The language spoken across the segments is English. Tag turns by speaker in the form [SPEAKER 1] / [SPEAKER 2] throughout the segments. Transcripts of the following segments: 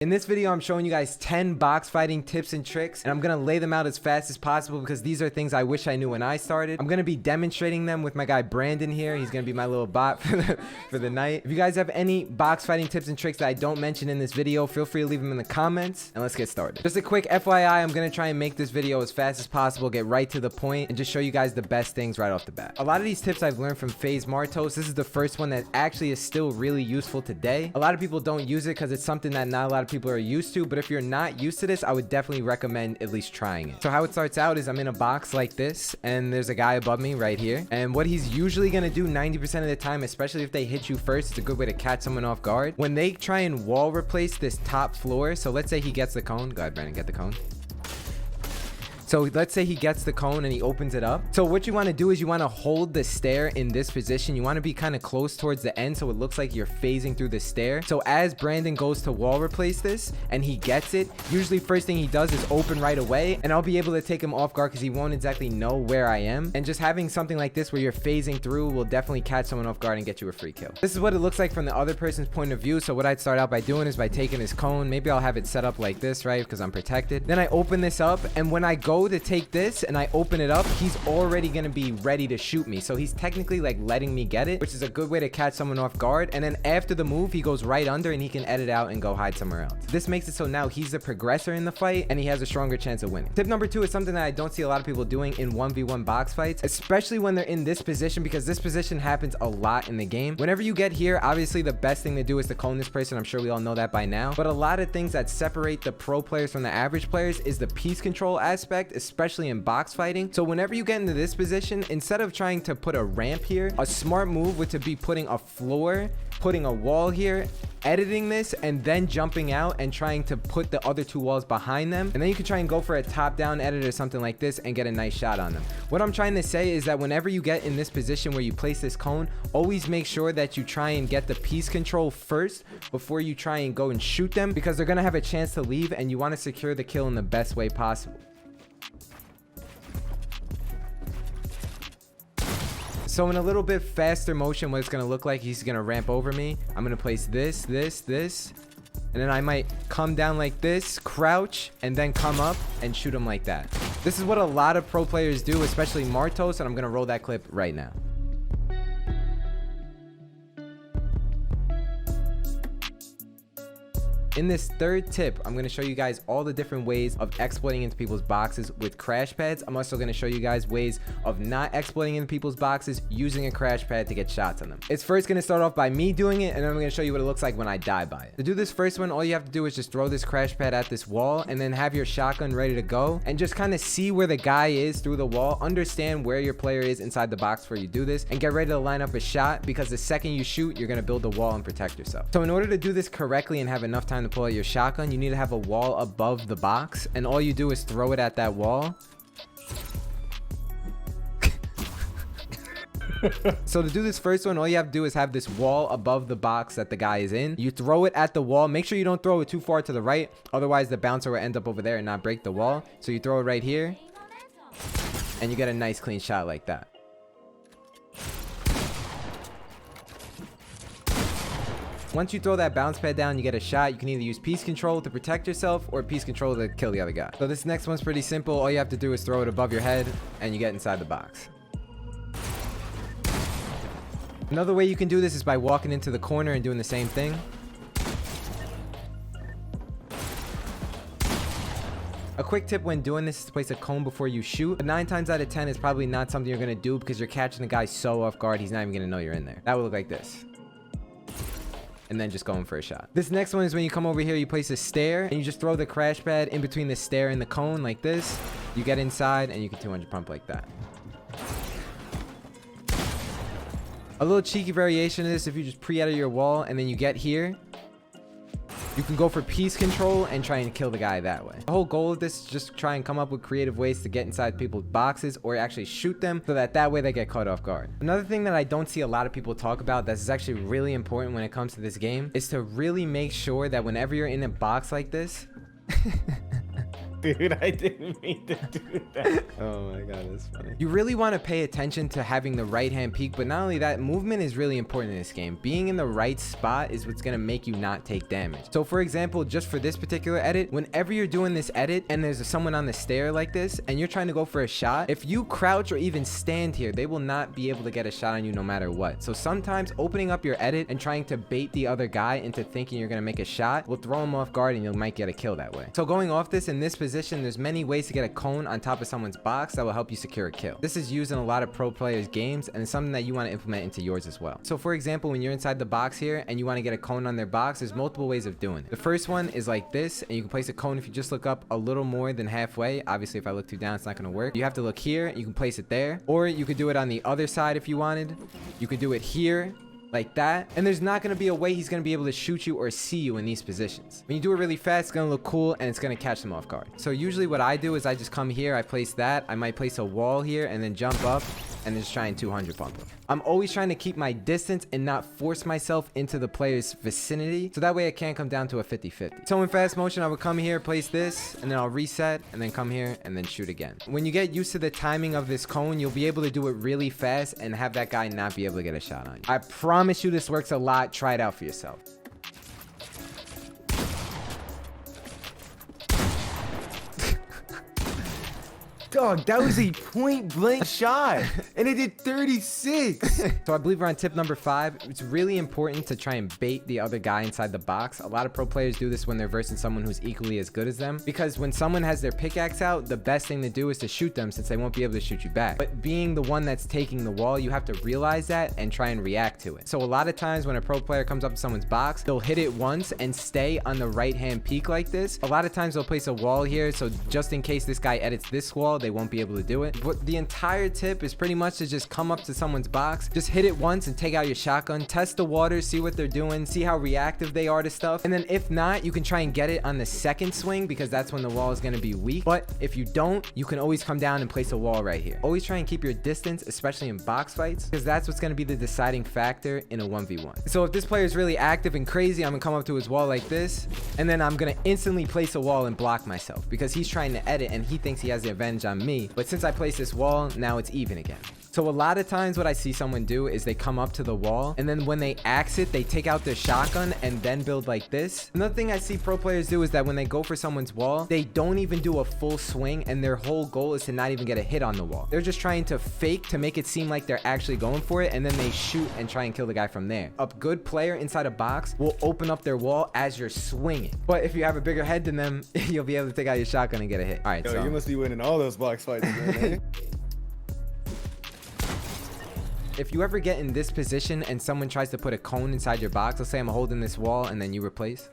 [SPEAKER 1] In this video, I'm showing you guys 10 box fighting tips and tricks, and I'm gonna lay them out as fast as possible because these are things I wish I knew when I started. I'm gonna be demonstrating them with my guy Brandon here. He's gonna be my little bot for the night. If you guys have any box fighting tips and tricks that I don't mention in this video, feel free to leave them in the comments, and let's get started. Just a quick FYI, I'm gonna try and make this video as fast as possible, get right to the point, and just show you guys the best things right off the bat. A lot of these tips I've learned from FaZe Martoz. This is the first one that actually is still really useful today. A lot of people don't use it because it's something that not a lot of people are used to, but if you're not used to this, I would definitely recommend at least trying it. So how it starts out is I'm in a box like this, and there's a guy above me right here, and what he's usually gonna do 90% of the time, especially if they hit you first, it's a good way to catch someone off guard. When they try and wall replace this top floor, so let's say he gets the cone. Go ahead, Brandon, get the cone. So let's say he gets the cone and he opens it up. So what you want to do is you want to hold the stair in this position. You want to be kind of close towards the end so it looks like you're phasing through the stair. So as Brandon goes to wall replace this and he gets it, usually first thing he does is open right away, and I'll be able to take him off guard because he won't exactly know where I am. And just having something like this where you're phasing through will definitely catch someone off guard and get you a free kill. This is what it looks like from the other person's point of view. So what I'd start out by doing is by taking his cone. Maybe I'll have it set up like this, right? Because I'm protected. Then I open this up, and when I go to take this and I open it up, he's already gonna be ready to shoot me. So he's technically like letting me get it, which is a good way to catch someone off guard. And then after the move, he goes right under and he can edit out and go hide somewhere else. This makes it so now he's the progressor in the fight and he has a stronger chance of winning. Tip number 2 is something that I don't see a lot of people doing in 1v1 box fights, especially when they're in this position, because this position happens a lot in the game. Whenever you get here, obviously the best thing to do is to cone this person. I'm sure we all know that by now, but a lot of things that separate the pro players from the average players is the piece control aspect, especially in box fighting. So whenever you get into this position, instead of trying to put a ramp here, a smart move would to be putting a floor, putting a wall here, editing this, and then jumping out and trying to put the other 2 walls behind them. And then you can try and go for a top-down edit or something like this and get a nice shot on them. What I'm trying to say is that whenever you get in this position where you place this cone, always make sure that you try and get the piece control first before you try and go and shoot them, because they're gonna have a chance to leave and you want to secure the kill in the best way possible. So in a little bit faster motion, what it's going to look like, he's going to ramp over me. I'm going to place this, and then I might come down like this, crouch, and then come up and shoot him like that. This is what a lot of pro players do, especially Martoz, and I'm going to roll that clip right now. In this third tip, I'm going to show you guys all the different ways of exploiting into people's boxes with crash pads. I'm also going to show you guys ways of not exploiting into people's boxes using a crash pad to get shots on them. It's first going to start off by me doing it, and then I'm going to show you what it looks like when I die by it. To do this first one, all you have to do is just throw this crash pad at this wall and then have your shotgun ready to go and just kind of see where the guy is through the wall. Understand where your player is inside the box before you do this, and get ready to line up a shot, because the second you shoot, you're going to build a wall and protect yourself. So in order to do this correctly and have enough time to pull out your shotgun, you need to have a wall above the box, and all you do is throw it at that wall. So to do this first one, all you have to do is have this wall above the box that the guy is in. You throw it at the wall. Make sure you don't throw it too far to the right, otherwise the bouncer will end up over there and not break the wall. So you throw it right here and you get a nice clean shot like that. Once you throw that bounce pad down, you get a shot. You can either use piece control to protect yourself or piece control to kill the other guy. So this next one's pretty simple. All you have to do is throw it above your head and you get inside the box. Another way you can do this is by walking into the corner and doing the same thing. A quick tip when doing this is to place a cone before you shoot, but 9 times out of 10 is probably not something you're going to do because you're catching the guy so off guard he's not even going to know you're in there. That would look like this. And then just going for a shot. This next one is when you come over here, you place a stair and you just throw the crash pad in between the stair and the cone like this. You get inside and you can 200 pump like that. A little cheeky variation of this, if you just pre-edit your wall and then you get here, you can go for piece control and try and kill the guy that way. The whole goal of this is just try and come up with creative ways to get inside people's boxes or actually shoot them so that way they get caught off guard. Another thing that I don't see a lot of people talk about that's actually really important when it comes to this game is to really make sure that whenever you're in a box like this
[SPEAKER 2] Dude, I didn't mean to do that.
[SPEAKER 1] Oh my god, that's funny. You really want to pay attention to having the right hand peak, but not only that, movement is really important in this game. Being in the right spot is what's going to make you not take damage. So for example, just for this particular edit, whenever you're doing this edit and there's someone on the stair like this and you're trying to go for a shot, if you crouch or even stand here, they will not be able to get a shot on you no matter what. So sometimes opening up your edit and trying to bait the other guy into thinking you're going to make a shot will throw him off guard and you might get a kill that way. So going off this, in this position, there's many ways to get a cone on top of someone's box that will help you secure a kill. This is used in a lot of pro players games and it's something that you want to implement into yours as well. So for example, when you're inside the box here and you want to get a cone on their box, there's multiple ways of doing it. The first one is like this, and you can place a cone if you just look up a little more than halfway. Obviously if I look too down, it's not going to work. You have to look here and you can place it there, or you could do it on the other side if you wanted. You could do it here like that, and there's not going to be a way he's going to be able to shoot you or see you in these positions. When you do it really fast, it's going to look cool and it's going to catch them off guard. So usually what I do is I just come here, I place that, I might place a wall here and then jump up and just try and 200 pump him. I'm always trying to keep my distance and not force myself into the player's vicinity, so that way it can't come down to a 50-50. So in fast motion, I would come here, place this, and then I'll reset, and then come here, and then shoot again. When you get used to the timing of this cone, you'll be able to do it really fast and have that guy not be able to get a shot on you. I promise you this works a lot. Try it out for yourself.
[SPEAKER 2] Dog, that was a point blank shot and it did 36.
[SPEAKER 1] So I believe we're on tip number 5. It's really important to try and bait the other guy inside the box. A lot of pro players do this when they're versing someone who's equally as good as them, because when someone has their pickaxe out, the best thing to do is to shoot them since they won't be able to shoot you back. But being the one that's taking the wall, you have to realize that and try and react to it. So a lot of times when a pro player comes up to someone's box, they'll hit it once and stay on the right hand peak like this. A lot of times they'll place a wall here, so just in case this guy edits this wall, they won't be able to do it. But the entire tip is pretty much to just come up to someone's box, just hit it once and take out your shotgun, test the water, see what they're doing, see how reactive they are to stuff, and then if not, you can try and get it on the second swing because that's when the wall is going to be weak. But if you don't, you can always come down and place a wall right here. Always try and keep your distance, especially in box fights, because that's what's going to be the deciding factor in a 1v1. So if this player is really active and crazy, I'm gonna come up to his wall like this, and then I'm gonna instantly place a wall and block myself because he's trying to edit and he thinks he has the advantage on me. But since I placed this wall, now it's even again. So a lot of times what I see someone do is they come up to the wall, and then when they axe it, they take out their shotgun and then build like this. Another thing I see pro players do is that when they go for someone's wall, they don't even do a full swing, and their whole goal is to not even get a hit on the wall. They're just trying to fake to make it seem like they're actually going for it, and then they shoot and try and kill the guy from there. A good player inside a box will open up their wall as you're swinging. But if you have a bigger head than them, you'll be able to take out your shotgun and get a hit. All right,
[SPEAKER 2] Yo,
[SPEAKER 1] so
[SPEAKER 2] you must be winning all those box fights, man.
[SPEAKER 1] if you ever get in this position and someone tries to put a cone inside your box, let's say I'm holding this wall and then you replace,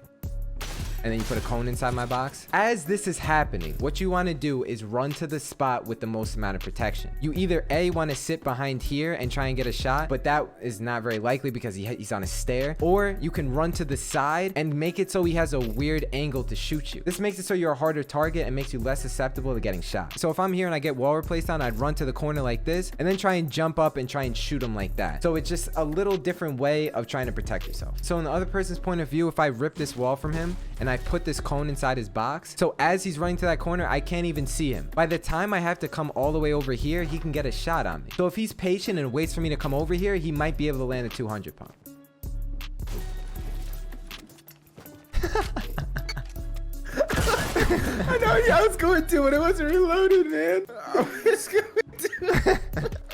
[SPEAKER 1] and then you put a cone inside my box. As this is happening, what you want to do is run to the spot with the most amount of protection. You either A, want to sit behind here and try and get a shot, but that is not very likely because he's on a stair, or you can run to the side and make it so he has a weird angle to shoot you. This makes it so you're a harder target and makes you less susceptible to getting shot. So if I'm here and I get wall replaced on, I'd run to the corner like this and then try and jump up and try and shoot him like that. So it's just a little different way of trying to protect yourself. So in the other person's point of view, if I rip this wall from him and I put this cone inside his box, so as he's running to that corner, I can't even see him. By the time I have to come all the way over here, he can get a shot on me. So if he's patient and waits for me to come over here, he might be able to land a 200 pump.
[SPEAKER 2] I know I was going to, but it wasn't reloaded, man. I was going to.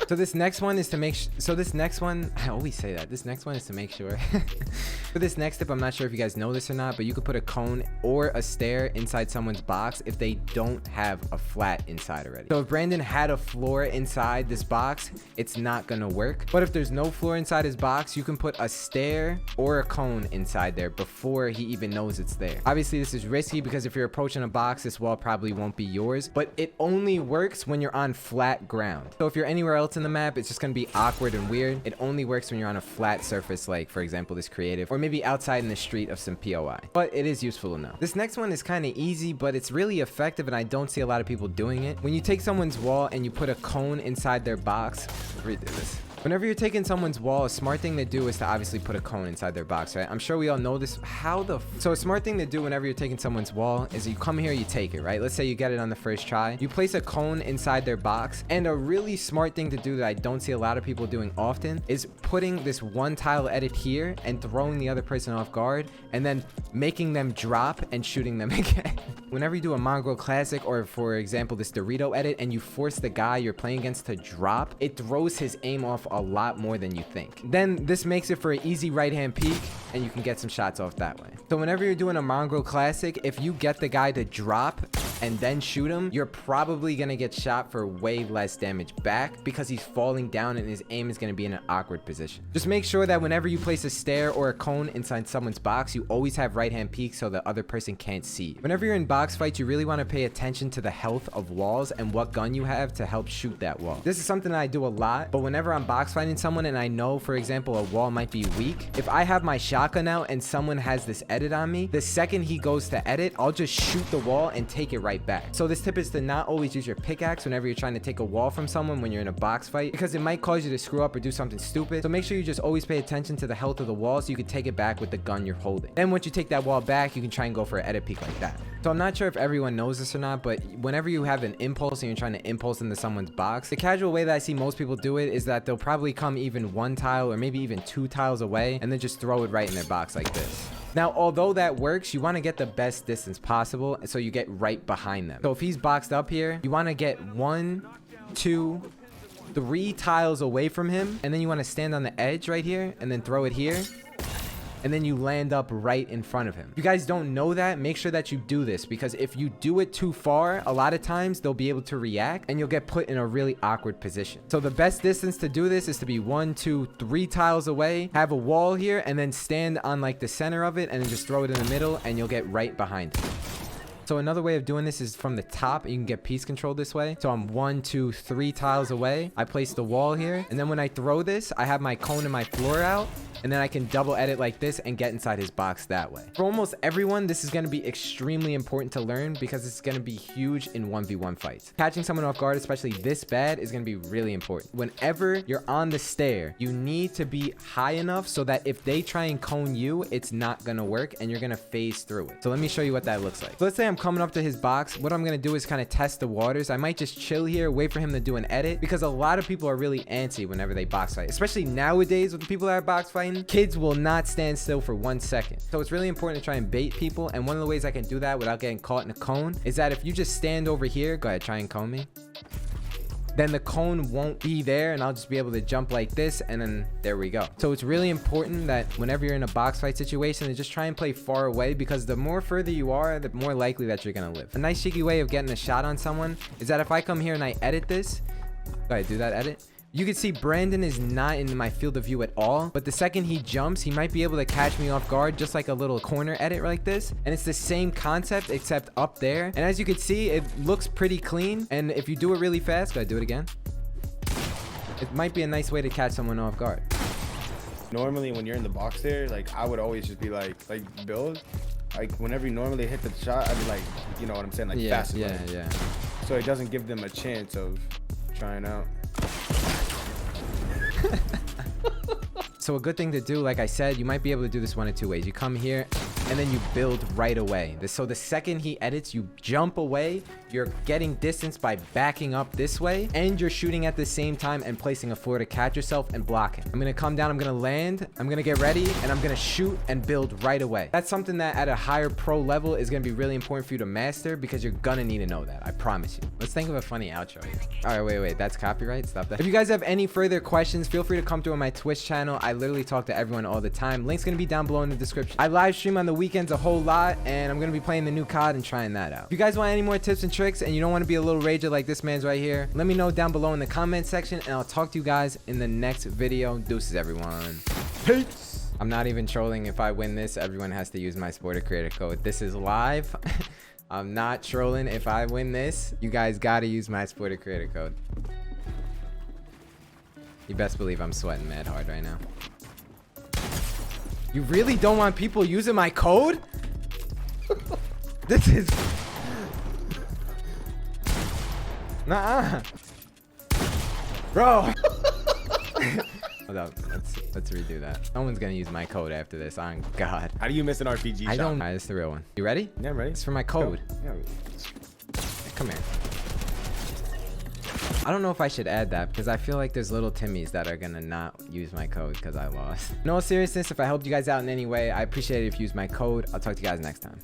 [SPEAKER 1] So this next one is to make I always say that. This next one is to make sure. For this next tip, I'm not sure if you guys know this or not, but you could put a cone or a stair inside someone's box if they don't have a flat inside already. So if Brandon had a floor inside this box, it's not gonna work. But if there's no floor inside his box, you can put a stair or a cone inside there before he even knows it's there. Obviously, this is risky because if you're approaching a box, this wall probably won't be yours, but it only works when you're on flat ground. So if you're anywhere else in the map, it's just gonna be awkward and weird. It only works when you're on a flat surface, like for example this creative, or maybe outside in the street of some POI. But it is useful to know. This next one is kind of easy, but it's really effective and I don't see a lot of people doing it. When you take someone's wall and you put a cone inside their box, redo this. Whenever you're taking someone's wall, a smart thing to do is to obviously put a cone inside their box, right? I'm sure we all know this. So a smart thing to do whenever you're taking someone's wall is you come here, you take it, right? Let's say you get it on the first try. You place a cone inside their box. And a really smart thing to do that I don't see a lot of people doing often is putting this one tile edit here and throwing the other person off guard and then making them drop and shooting them again. Whenever you do a Mongraal classic, or for example this Dorito edit, and you force the guy you're playing against to drop, it throws his aim off a lot more than you think. Then this makes it for an easy right hand peek and you can get some shots off that way. So whenever you're doing a Mongraal classic, if you get the guy to drop and then shoot him, you're probably gonna get shot for way less damage back because he's falling down and his aim is gonna be in an awkward position. Just make sure that whenever you place a stair or a cone inside someone's box, you always have right hand peek so the other person can't see you. Whenever you're in box fights, you really want to pay attention to the health of walls and what gun you have to help shoot that wall. This is something that I do a lot, but whenever I'm box fighting someone and I know, for example, a wall might be weak, if I have my shotgun out and someone has this edit on me, the second he goes to edit, I'll just shoot the wall and take it right back. So this tip is to not always use your pickaxe whenever you're trying to take a wall from someone when you're in a box fight, because it might cause you to screw up or do something stupid. So make sure you just always pay attention to the health of the wall so you can take it back with the gun you're holding. Then once you take that wall back, you can try and go for an edit peek like that. So I'm not sure if everyone knows this or not, but whenever you have an impulse and you're trying to impulse into someone's box, the casual way that I see most people do it is that they'll probably come even one tile or maybe even 2 tiles away and then just throw it right in their box like this. Now, although that works, you want to get the best distance possible so you get right behind them. So if he's boxed up here, you want to get 1, 2, 3 tiles away from him, and then you want to stand on the edge right here and then throw it here. And then you land up right in front of him. If you guys don't know that, make sure that you do this, because if you do it too far, a lot of times they'll be able to react and you'll get put in a really awkward position. So the best distance to do this is to be 1, 2, 3 tiles away, have a wall here, and then stand on like the center of it and then just throw it in the middle and you'll get right behind him. So another way of doing this is from the top. You can get piece control this way. So I'm 1, 2, 3 tiles away. I place the wall here. And then when I throw this, I have my cone and my floor out. And then I can double edit like this and get inside his box that way. For almost everyone, this is going to be extremely important to learn because it's going to be huge in 1v1 fights. Catching someone off guard, especially this bad, is going to be really important. Whenever you're on the stair, you need to be high enough so that if they try and cone you, it's not going to work and you're going to phase through it. So let me show you what that looks like. So let's say I'm coming up to his box. What I'm going to do is kind of test the waters. I might just chill here, wait for him to do an edit, because a lot of people are really antsy whenever they box fight, especially nowadays with the people that are box fighting. Kids will not stand still for 1 second. So it's really important to try and bait people. And one of the ways I can do that without getting caught in a cone is that if you just stand over here, go ahead, try and cone me. Then the cone won't be there and I'll just be able to jump like this, and then there we go. So it's really important that whenever you're in a box fight situation, to just try and play far away, because the more further you are, the more likely that you're gonna live. A nice cheeky way of getting a shot on someone is that if I come here and I edit this, go ahead, do that edit. You can see Brandon is not in my field of view at all, but the second he jumps, he might be able to catch me off guard, just like a little corner edit like this. And it's the same concept except up there. And as you can see, it looks pretty clean. And if you do it really fast, gotta do it again. It might be a nice way to catch someone off guard.
[SPEAKER 2] Normally when you're in the box there, like I would always just be like build. Like whenever you normally hit the shot, I'd be like, you know what I'm saying? Like fast.
[SPEAKER 1] Yeah.
[SPEAKER 2] So it doesn't give them a chance of trying out.
[SPEAKER 1] So a good thing to do, like I said, you might be able to do this 1 of 2 ways. You come here and then you build right away. So the second he edits, you jump away. You're getting distance by backing up this way, and you're shooting at the same time and placing a floor to catch yourself and block him. I'm gonna come down, I'm gonna land, I'm gonna get ready, and I'm gonna shoot and build right away. That's something that at a higher pro level is gonna be really important for you to master, because you're gonna need to know that, I promise you. Let's think of a funny outro here. All right, wait, that's copyright, stop that. If you guys have any further questions, feel free to come through on my Twitch channel. I literally talk to everyone all the time. Link's gonna be down below in the description. I live stream on the weekends a whole lot, and I'm gonna be playing the new COD and trying that out. If you guys want any more tips and tricks and you don't want to be a little rager like this man's right here, let me know down below in the comment section, and I'll talk to you guys in the next video. Deuces, everyone. Peace. I'm not even trolling. If I win this, everyone has to use my supporter creator code. This is live. I'm not trolling. If I win this, you guys gotta use my supporter creator code. You best believe I'm sweating mad hard right now. You really don't want people using my code? This is... Nuh-uh. Bro. Hold up. Let's redo that. Someone's gonna use my code after this. On God.
[SPEAKER 2] How do you miss an RPG
[SPEAKER 1] I
[SPEAKER 2] shot?
[SPEAKER 1] don't. Alright, it's the real one. You ready?
[SPEAKER 2] Yeah, I'm ready.
[SPEAKER 1] It's for my code.
[SPEAKER 2] Yeah.
[SPEAKER 1] Come here. I don't know if I should add that because I feel like there's little Timmies that are gonna not use my code because I lost. In all seriousness, if I helped you guys out in any way, I appreciate it if you use my code. I'll talk to you guys next time.